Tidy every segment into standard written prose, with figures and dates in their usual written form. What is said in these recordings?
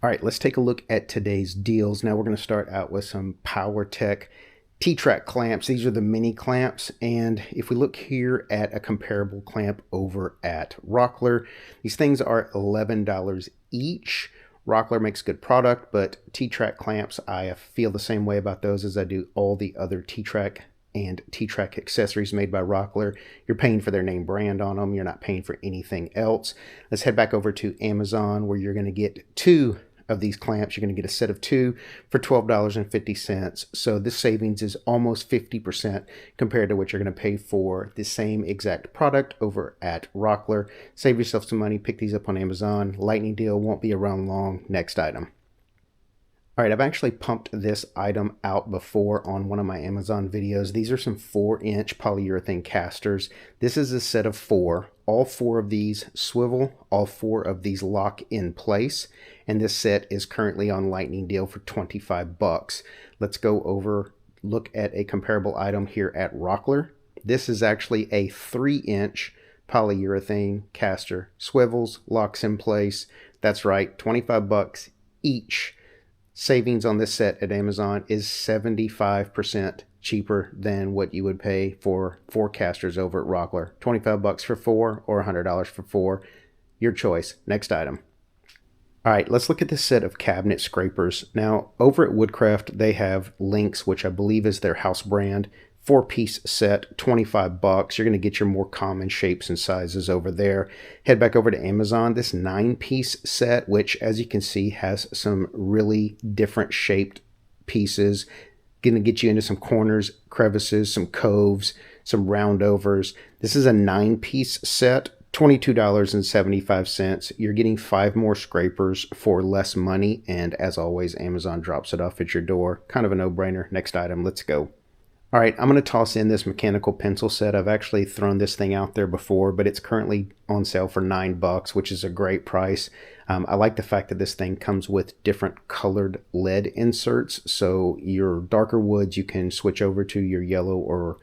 All right, let's take a look at today's deals. Now we're going to start out with some POWERTEC T-track clamps. These are the mini clamps, and if we look here at a comparable clamp over at Rockler, these things are $11 each. Rockler makes good product, but T-track clamps, I feel the same way about those as I do all the other T-track and T-track accessories made by Rockler. You're paying for their name brand on them. You're not paying for anything else. Let's head back over to Amazon, where you're going to get two of these clamps. You're going to get a set of two for $12.50. So this savings is almost 50% compared to what you're going to pay for the same exact product over at Rockler. Save yourself some money. Pick these up on Amazon. Lightning deal won't be around long. Next item. All right, I've actually pumped this item out before on one of my Amazon videos. These are some 4-inch polyurethane casters. This is a set of 4. All 4 of these swivel, all 4 of these lock in place, and this set is currently on lightning deal for 25 bucks. Let's go over, look at a comparable item here at Rockler. This is actually a 3-inch polyurethane caster, swivels, locks in place. That's right, 25 bucks each. Savings on this set at Amazon is 75% cheaper than what you would pay for 4 casters over at Rockler. 25 bucks for 4 or $100 for 4. Your choice. Next item. All right, let's look at this set of cabinet scrapers. Now, over at Woodcraft, they have Lynx, which I believe is their house brand. 4-piece set, 25 bucks. You're going to get your more common shapes and sizes over there. Head back over to Amazon. This 9-piece set, which as you can see has some really different shaped pieces. Going to get you into some corners, crevices, some coves, some roundovers. This is a 9-piece set, $22.75. You're getting 5 more scrapers for less money. And as always, Amazon drops it off at your door. Kind of a no-brainer. Next item, let's go. All right, I'm going to toss in this mechanical pencil set. I've actually thrown this thing out there before, but it's currently on sale for $9, which is a great price. I like the fact that this thing comes with different colored lead inserts. So your darker woods, you can switch over to your yellow or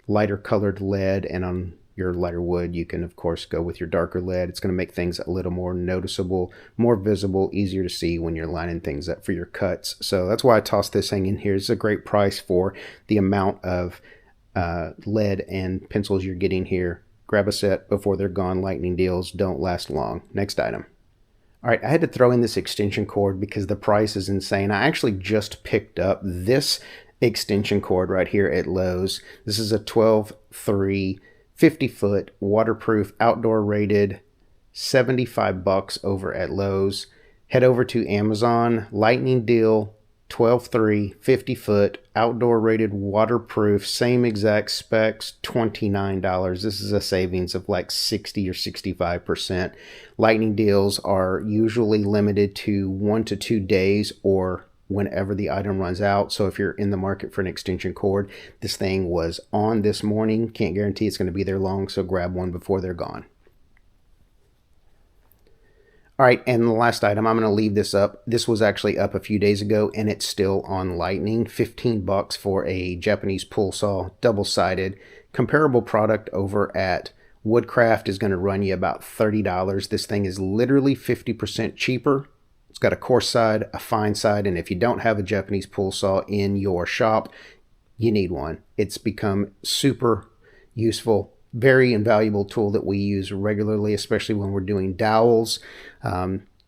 lighter colored lead, and on your lighter wood, you can of course go with your darker lead. It's going to make things a little more noticeable, more visible, easier to see when you're lining things up for your cuts. So that's why I tossed this thing in here. It's a great price for the amount of lead and pencils you're getting here. Grab a set before they're gone. Lightning deals don't last long. Next item. All right, I had to throw in this extension cord because the price is insane. I actually just picked up this extension cord right here at Lowe's. This is a 12-3 50-foot waterproof outdoor rated, 75 bucks over at Lowe's. Head over to Amazon, lightning deal, 12-3 50-foot outdoor rated waterproof, same exact specs, $29. This is a savings of like 60 or 65%. Lightning deals are usually limited to 1 to 2 days or whenever the item runs out. So if you're in the market for an extension cord, this thing was on this morning. Can't guarantee it's going to be there long, so grab one before they're gone. All right, and the last item, I'm going to leave this up. This was actually up a few days ago, and it's still on lightning. 15 bucks for a Japanese pull saw, double-sided. Comparable product over at Woodcraft is going to run you about $30. This thing is literally 50% cheaper. It's got a coarse side, a fine side, and if you don't have a Japanese pull saw in your shop, you need one. It's become super useful, very invaluable tool that we use regularly, especially when we're doing dowels,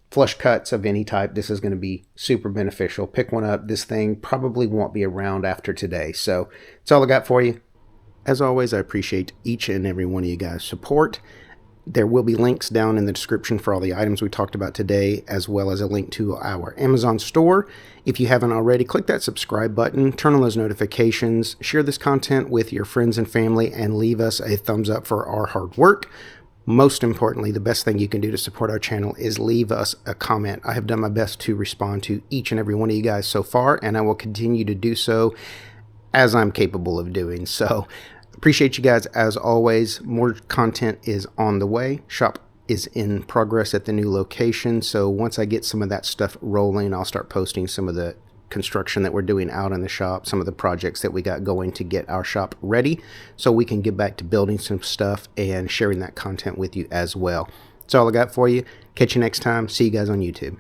flush cuts of any type. This is going to be super beneficial. Pick one up. This thing probably won't be around after today. So that's all I got for you. As always, I appreciate each and every one of you guys' support. There will be links down in the description for all the items we talked about today, as well as a link to our Amazon store. If you haven't already, click that subscribe button, turn on those notifications, share this content with your friends and family, and leave us a thumbs up for our hard work. Most importantly, the best thing you can do to support our channel is leave us a comment. I have done my best to respond to each and every one of you guys so far, and I will continue to do so as I'm capable of doing so. Appreciate you guys as always. More content is on the way. Shop is in progress at the new location. So once I get some of that stuff rolling, I'll start posting some of the construction that we're doing out in the shop, some of the projects that we got going to get our shop ready so we can get back to building some stuff and sharing that content with you as well. That's all I got for you. Catch you next time. See you guys on YouTube.